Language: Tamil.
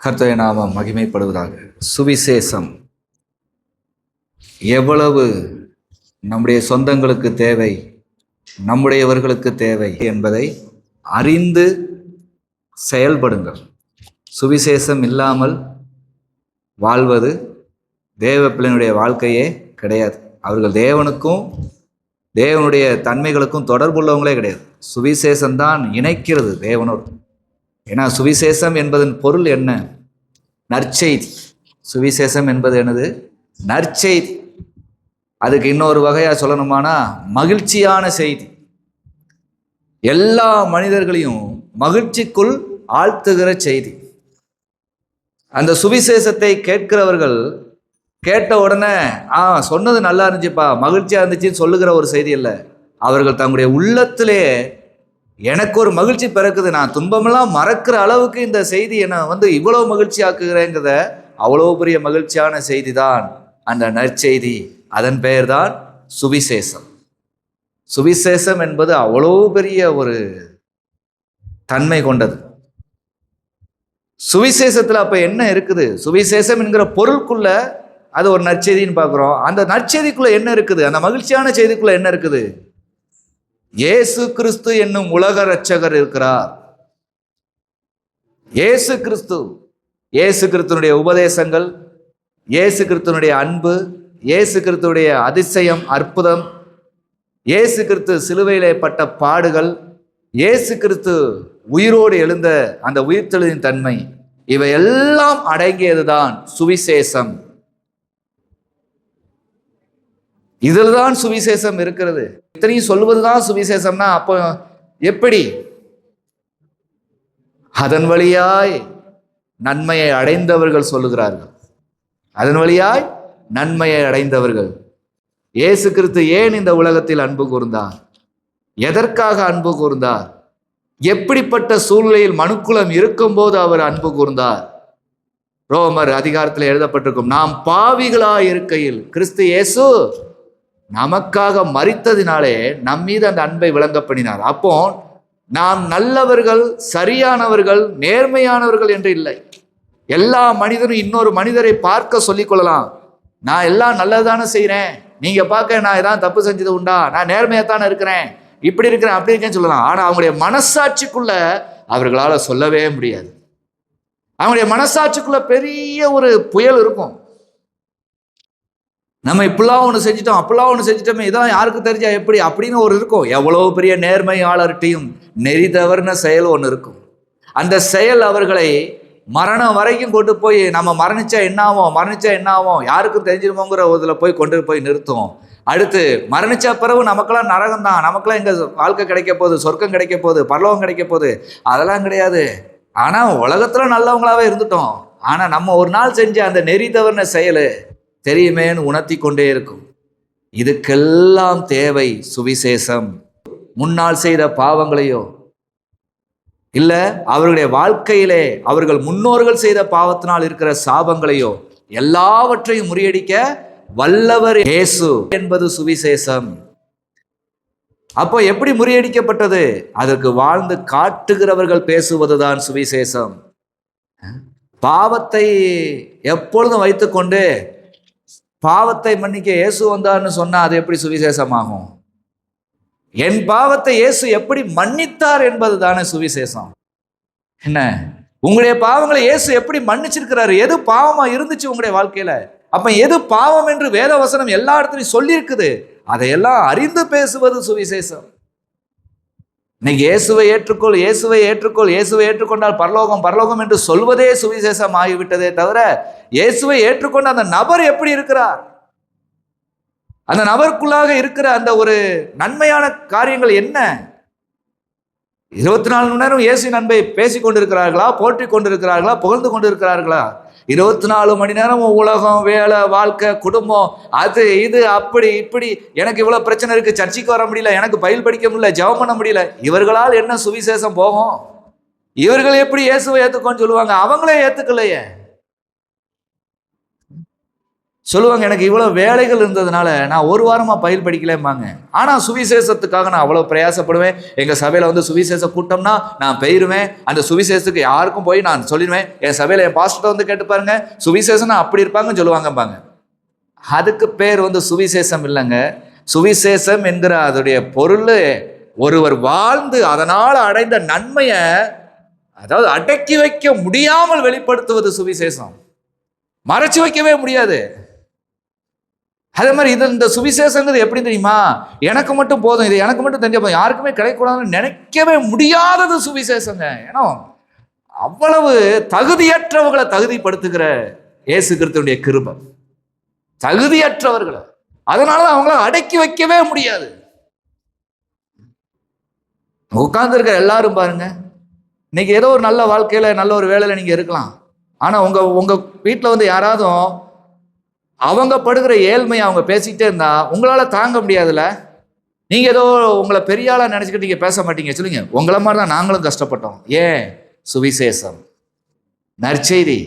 கர்த்தருடைய நாமம் மகிமைப்படுவதாக. சுவிசேஷம் எவ்வளவு நம்முடைய சொந்தங்களுக்கு தேவை, நம்முடையவர்களுக்கு தேவை என்பதை அறிந்து செயல்படுங்கள். சுவிசேஷம் இல்லாமல் வாழ்வது தேவ பிள்ளையினுடைய வாழ்க்கையே கிடையாது. அவர்கள் தேவனுக்கும் தேவனுடைய தன்மைகளுக்கும் தொடர்புள்ளவங்களே கிடையாது. சுவிசேஷம்தான் இணைக்கிறது தேவனோடு. ஏன்னா சுவிசேஷம் என்பதன் பொருள் என்ன? நற்செய்தி. சுவிசேஷம் என்பது என்னது? நற்செய்தி. அதுக்கு இன்னொரு வகையாக சொல்லணுமானா மகிழ்ச்சியான செய்தி. எல்லா மனிதர்களையும் மகிழ்ச்சிக்குள் ஆழ்த்துகிற செய்தி. அந்த சுவிசேஷத்தை கேட்கிறவர்கள் கேட்ட உடனே சொன்னது நல்லா இருந்துச்சுப்பா, மகிழ்ச்சியாக இருந்துச்சுன்னு சொல்லுகிற ஒரு செய்தி இல்லை. அவர்கள் தங்களுடைய உள்ளத்திலே எனக்கு ஒரு மகிழ்ச்சி பிறக்குது, நான் துன்பமெல்லாம் மறக்கிற அளவுக்கு இந்த செய்தி என்னை இவ்வளோ மகிழ்ச்சி ஆக்குகிறேங்கிறத அவ்வளோ பெரிய மகிழ்ச்சியான செய்தி தான் அந்த நற்செய்தி. அதன் பெயர் தான் சுவிசேஷம். சுவிசேஷம் என்பது அவ்வளோ பெரிய ஒரு தன்மை கொண்டது. சுவிசேஷத்தில் அப்போ என்ன இருக்குது? சுவிசேஷம் என்கிற பொருளுக்குள்ள அது ஒரு நற்செய்தின்னு பார்க்குறோம். அந்த நற்செய்திக்குள்ள என்ன இருக்குது? அந்த மகிழ்ச்சியான செய்திக்குள்ள என்ன இருக்குது? இயேசு கிறிஸ்து என்னும் உலக இரட்சகர் இருக்கிறார். இயேசு கிறிஸ்து, இயேசு கிறிஸ்துனுடைய உபதேசங்கள், இயேசு கிறிஸ்துனுடைய அன்பு, இயேசு கிறிஸ்துடைய அதிசயம், அற்புதம், இயேசு கிறிஸ்து சிலுவையிலே பட்ட பாடுகள், இயேசு கிறிஸ்து உயிரோடு எழுந்த அந்த உயிர்த்தெழுதின் தன்மை, இவையெல்லாம் அடங்கியதுதான் சுவிசேஷம். இதில் தான் சுவிசேஷம் இருக்கிறது. இத்தனையும் சொல்வதுதான் சுவிசேஷம்னா அப்போ எப்படி? அதன் வழியாய் நன்மையை அடைந்தவர்கள் சொல்லுகிறார்கள். அதன் வழியாய் நன்மையை அடைந்தவர்கள். இயேசு கிறிஸ்து ஏன் இந்த உலகத்தில் அன்பு கூர்ந்தார்? எதற்காக அன்பு கூர்ந்தார்? எப்படிப்பட்ட சூழ்நிலையில் மனுக்குலம் இருக்கும்போது அவர் அன்பு கூர்ந்தார்? ரோமர் அதிகாரத்தில் எழுதப்பட்டிருக்கும், நாம் பாவிகளாய் இருக்கையில் கிறிஸ்து இயேசு நமக்காக மரித்ததினாலே நம் மீது அந்த அன்பை விளங்க பண்ணினார். அப்போ நாம் நல்லவர்கள், சரியானவர்கள், நேர்மையானவர்கள் என்று இல்லை. எல்லா மனிதரும் இன்னொரு மனிதரை பார்க்க சொல்லிக் கொள்ளலாம். நான் எல்லாம் நல்லதானே செய்கிறேன், நீங்க பார்க்க நான் ஏதாவது தப்பு செஞ்சது உண்டா, நான் நேர்மையாத்தானே இருக்கிறேன், இப்படி இருக்கிறேன், அப்படி இருக்கேன்னு சொல்லலாம். ஆனால் அவங்களுடைய மனசாட்சிக்குள்ள அவர்களால் சொல்லவே முடியாது. அவங்களுடைய மனசாட்சிக்குள்ள பெரிய ஒரு புயல் இருக்கும். நம்ம இப்படிலாம் ஒன்று செஞ்சிட்டோம், அப்பெல்லாம் ஒன்று செஞ்சிட்டோமே, இதான் யாருக்கு தெரிஞ்சா எப்படி அப்படின்னு ஒரு இருக்கும். எவ்வளோ பெரிய நேர்மையாளர்கிட்டையும் நெறி தவறின செயல் ஒன்று இருக்கும். அந்த செயல் அவர்களை மரணம் வரைக்கும் கொண்டு போய் நம்ம மரணிச்சா என்ன ஆகும் யாருக்கும் தெரிஞ்சிருமோங்கிற இதில் கொண்டு போய் நிறுத்தும். அடுத்து மரணிச்ச பிறகு நமக்கெல்லாம் நரகம் தான், நமக்கெல்லாம் எங்க வாழ்க்கை கிடைக்க போகுது, சொர்க்கம் கிடைக்க போகுது, பரலோகம் கிடைக்க போகுது, அதெல்லாம் கிடையாது. ஆனால் உலகத்தில் நல்லவங்களாவே இருந்துட்டோம். ஆனால் நம்ம ஒரு நாள் செஞ்ச அந்த நெறி தவறின செயல் தெரியுமேன்னு உணர்த்தி கொண்டே இருக்கும். இதுக்கெல்லாம் தேவை சுவிசேஷம். முன்னால் செய்த பாவங்களையோ இல்ல அவர்களுடைய வாழ்க்கையிலே அவர்கள் முன்னோர்கள் செய்த பாவத்தினால் இருக்கிற சாபங்களையோ எல்லாவற்றையும் முறியடிக்க வல்லவர் இயேசு என்பது சுவிசேஷம். அப்போ எப்படி முறியடிக்கப்பட்டது? அதற்கு வாழ்ந்து காட்டுகிறவர்கள் பேசுவதுதான் சுவிசேஷம். பாவத்தை எப்பொழுதும் வைத்துக்கொண்டு பாவத்தை மன்னிக்க இயேசு வந்தார்னு சொன்னா அது எப்படி சுவிசேஷமாகும்? என் பாவத்தை இயேசு எப்படி மன்னித்தார் என்பது தானே சுவிசேஷம். என்ன, உங்களுடைய பாவங்களை இயேசு எப்படி மன்னிச்சிருக்கிறாரு? எது பாவமா இருந்துச்சு உங்களுடைய வாழ்க்கையில? அப்ப எது பாவம் என்று வேத வசனம் எல்லா இடத்துலையும் சொல்லி இருக்குது. அதையெல்லாம் அறிந்து பேசுவது சுவிசேஷம். இன்னைக்கு இயேசுவை ஏற்றுக்கொள், இயேசுவை ஏற்றுக்கொள், இயேசுவை ஏற்றுக்கொண்டால் பரலோகம், பரலோகம் என்று சொல்வதே சுவிசேஷம் ஆகிவிட்டதே தவிர இயேசுவை ஏற்றுக்கொண்ட அந்த நபர் எப்படி இருக்கிறார், அந்த நபருக்குள்ளாக இருக்கிற அந்த ஒரு நன்மையான காரியங்கள் என்ன? 24 மணி நேரம் இயேசு அன்பை பேசிக் கொண்டிருக்கிறார்களா, போற்றி கொண்டிருக்கிறார்களா, புகழ்ந்து கொண்டிருக்கிறார்களா? 24 மணி நேரம் உலகம், வேலை, வாழ்க்கை, குடும்பம், அது இது அப்படி இப்படி, எனக்கு இவ்வளவு பிரச்சனை இருக்கு, சர்ச்சைக்கு வர முடியல, எனக்கு பைல் படிக்க முடியல, ஜெபம் பண்ண முடியல, இவர்களால் என்ன சுவிசேஷம் போகும்? இவர்கள் எப்படி இயேசுவை ஏத்துக்கோன்னு சொல்லுவாங்க? அவங்களே ஏத்துக்கலையே. சொல்லுவாங்க, எனக்கு இவ்வளோ வேலைகள் இருந்ததுனால நான் ஒரு வாரமாக பயில் படிக்கலேம்பாங்க. ஆனால் சுவிசேஷத்துக்காக நான் அவ்வளோ பிரயாசப்படுவேன். எங்கள் சபையில் வந்து சுவிசேஷ கூட்டம்னா நான் போயிடுவேன். அந்த சுவிசேஷத்துக்கு யாருக்கும் போய் நான் சொல்லிடுவேன். என் சபையில் என் பாஸ்டர்கிட்ட வந்து கேட்டு பாருங்க, சுவிசேஷம்னா அப்படி இருப்பாங்கன்னு சொல்லுவாங்கம்பாங்க. அதுக்கு பேர் வந்து சுவிசேஷம் இல்லைங்க. சுவிசேஷம் என்கிற அதோடைய பொருள் ஒருவர் வாழ்ந்து அதனால் அடைந்த நன்மையை, அதாவது அடக்கி வைக்க முடியாமல் வெளிப்படுத்துவது சுவிசேஷம். மறைச்சு வைக்கவே முடியாது. அதே மாதிரி இந்த சுவிசேஷங்கிறது எப்படி தெரியுமா? எனக்கு மட்டும் போதும், இது எனக்கு மட்டும் தெரிஞ்ச போதும், யாருக்குமே கிடைக்கூடாதுன்னு நினைக்கவே முடியாதது சுவிசேஷங்க. ஏன்னா அவ்வளவு தகுதியற்றவர்களை தகுதிப்படுத்துகிற இயேசு கிறிஸ்துவினுடைய கிருபை. தகுதியற்றவர்களை, அதனாலதான் அவங்கள அடக்கி வைக்கவே முடியாது. உட்கார்ந்து இருக்க எல்லாரும் பாருங்க, இன்னைக்கு ஏதோ ஒரு நல்ல வாழ்க்கையில நல்ல ஒரு வேலையில நீங்க இருக்கலாம். ஆனா உங்க வீட்டில் வந்து யாராவது அவங்க படுகிற ஏழ்மையை அவங்க பேசிக்கிட்டே இருந்தா உங்களால தாங்க முடியாதுல்ல. நீங்க ஏதோ உங்களை பெரிய ஆளா நினைச்சுக்கிட்டு நீங்க பேச மாட்டீங்க. சொல்லுங்க, உங்களை மாதிரி தான் நாங்களும் கஷ்டப்பட்டோம். ஏன்? சுவிசேஷம், நற்செய்தி.